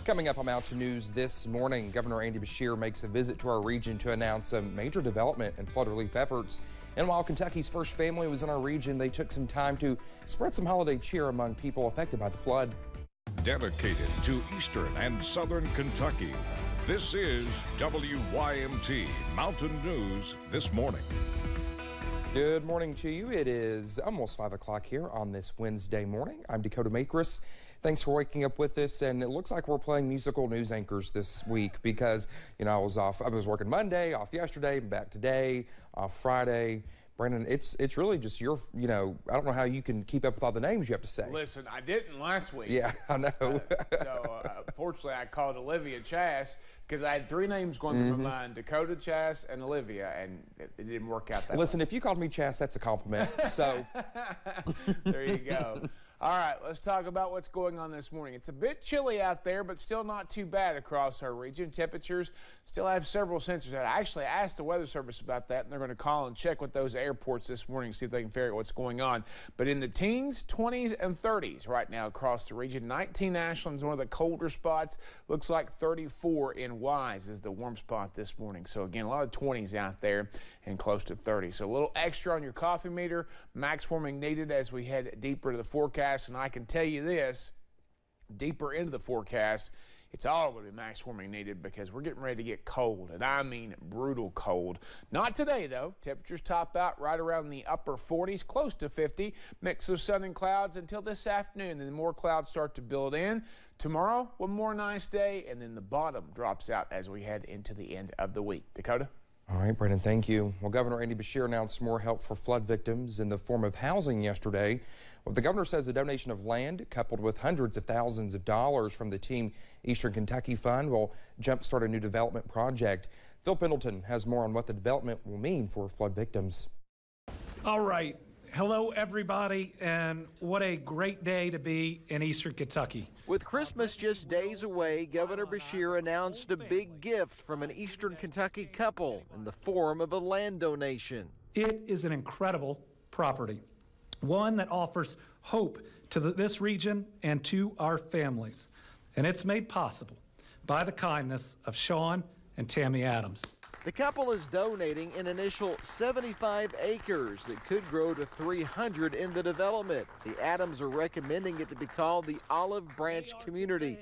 Coming up on Mountain News this morning, Governor Andy Beshear makes a visit to our region to announce some major development and flood relief efforts. And while Kentucky's first family was in our region, they took some time to spread some holiday cheer among people affected by the flood. Dedicated to Eastern and Southern Kentucky, this is WYMT Mountain News This Morning. Good morning to you. It is almost 5 o'clock here on this Wednesday morning. I'm Dakota Makris. Thanks for waking up with us, and it looks like we're playing musical news anchors this week because, I was working Monday, off yesterday, back today, off Friday. Brandon, it's really just your, I don't know how you can keep up with all the names you have to say. Listen, I didn't last week. Yeah, I know. Fortunately, I called Olivia Chass because I had three names going through my mind, Dakota, Chass, and Olivia, and it didn't work out that way. Listen, if you called me Chass, that's a compliment, so. There you go. All right, let's talk about what's going on this morning. It's a bit chilly out there, but still not too bad across our region. Temperatures still have several sensors out. I actually asked the Weather Service about that, and they're going to call and check with those airports this morning, see if they can figure out what's going on. But in the teens, 20s, and 30s right now across the region. 19 Ashland's one of the colder spots. Looks like 34 in Wise is the warm spot this morning. So again, a lot of 20s out there and close to 30. So a little extra on your coffee meter. Max warming needed as we head deeper to the forecast. And I can tell you this, deeper into the forecast, it's all going to be max warming needed because we're getting ready to get cold, and I mean brutal cold. Not today, though. Temperatures top out right around the upper 40s, close to 50. Mix of sun and clouds until this afternoon. Then more clouds start to build in. Tomorrow, one more nice day, and then the bottom drops out as we head into the end of the week. Dakota? All right, Brandon, thank you. Well, Governor Andy Beshear announced more help for flood victims in the form of housing yesterday. Well, the governor says a donation of land coupled with hundreds of thousands of dollars from the Team Eastern Kentucky Fund will jumpstart a new development project. Phil Pendleton has more on what the development will mean for flood victims. All right. Hello, everybody, and what a great day to be in Eastern Kentucky. With Christmas just days away, Governor Beshear announced a big gift from an Eastern Kentucky couple in the form of a land donation. It is an incredible property, one that offers hope to this region and to our families, and it's made possible by the kindness of Sean and Tammy Adams. The couple is donating an initial 75 acres that could grow to 300 in the development. The Adams are recommending it to be called the Olive Branch Community,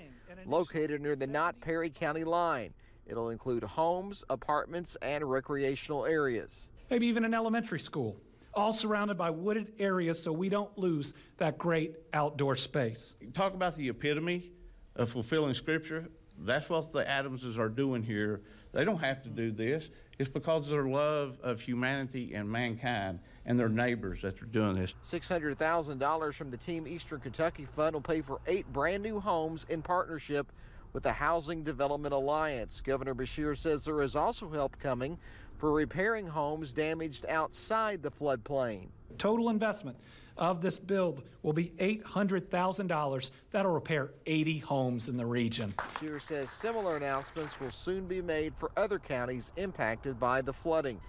located near the Knott-Perry County line. It'll include homes, apartments, and recreational areas. Maybe even an elementary school, all surrounded by wooded areas so we don't lose that great outdoor space. Talk about the epitome of fulfilling Scripture. That's what the Adamses are doing here. They don't have to do this. It's because of their love of humanity and mankind and their neighbors that they're doing this. $600,000 from the Team Eastern Kentucky Fund will pay for 8 brand new homes in partnership with the Housing Development Alliance. Governor Beshear says there is also help coming for repairing homes damaged outside the floodplain. Total investment of this build will be $800,000. That'll repair 80 homes in the region. Beshear says similar announcements will soon be made for other counties impacted by the flooding.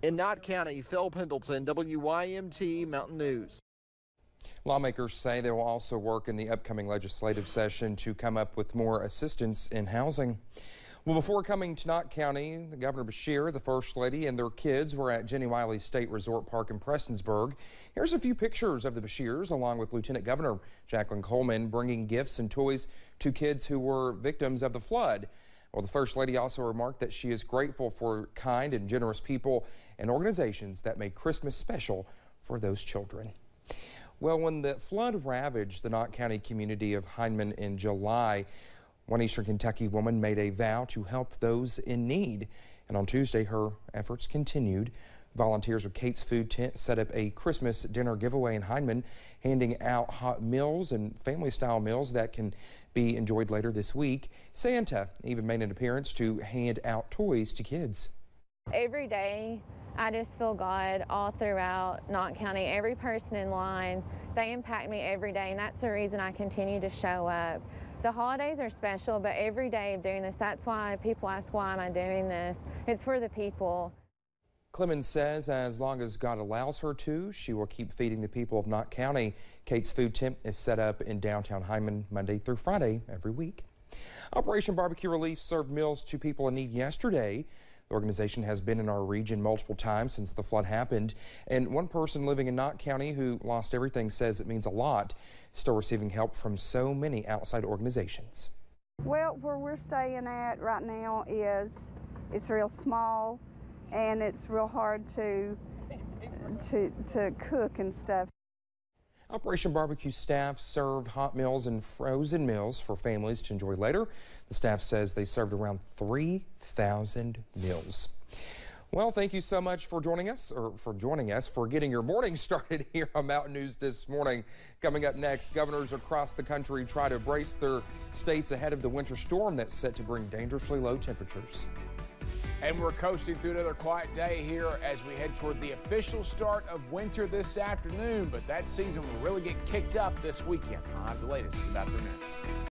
In Knott County, Phil Pendleton, WYMT Mountain News. Lawmakers say they will also work in the upcoming legislative session to come up with more assistance in housing. Well, before coming to Knott County, the Governor Beshear, the First Lady, and their kids were at Jenny Wiley State Resort Park in Prestonsburg. Here's a few pictures of the Beshears, along with Lieutenant Governor Jacqueline Coleman, bringing gifts and toys to kids who were victims of the flood. Well, the First Lady also remarked that she is grateful for kind and generous people and organizations that make Christmas special for those children. Well, when the flood ravaged the Knott County community of Hindman in July, one Eastern Kentucky woman made a vow to help those in need. And on Tuesday, her efforts continued. Volunteers with Kate's Food Tent set up a Christmas dinner giveaway in Hindman, handing out hot meals and family-style meals that can be enjoyed later this week. Santa even made an appearance to hand out toys to kids. Every day, I just feel God all throughout Knott County. Every person in line, they impact me every day, and that's the reason I continue to show up. The holidays are special, but every day of doing this, that's why people ask, why am I doing this? It's for the people. Clemens says as long as God allows her to, she will keep feeding the people of Knott County. Kate's Food Tent is set up in downtown Hindman Monday through Friday every week. Operation Barbecue Relief served meals to people in need yesterday. The organization has been in our region multiple times since the flood happened, and one person living in Knott County who lost everything says it means a lot, still receiving help from so many outside organizations. Well, where we're staying at right now it's real small, and it's real hard to cook and stuff. Operation Barbecue staff served hot meals and frozen meals for families to enjoy later. The staff says they served around 3,000 meals. Well, thank you so much for joining us, for getting your morning started here on Mountain News this morning. Coming up next, governors across the country try to brace their states ahead of the winter storm that's set to bring dangerously low temperatures. And we're coasting through another quiet day here as we head toward the official start of winter this afternoon, but that season will really get kicked up this weekend. I'll have the latest in about 3 minutes.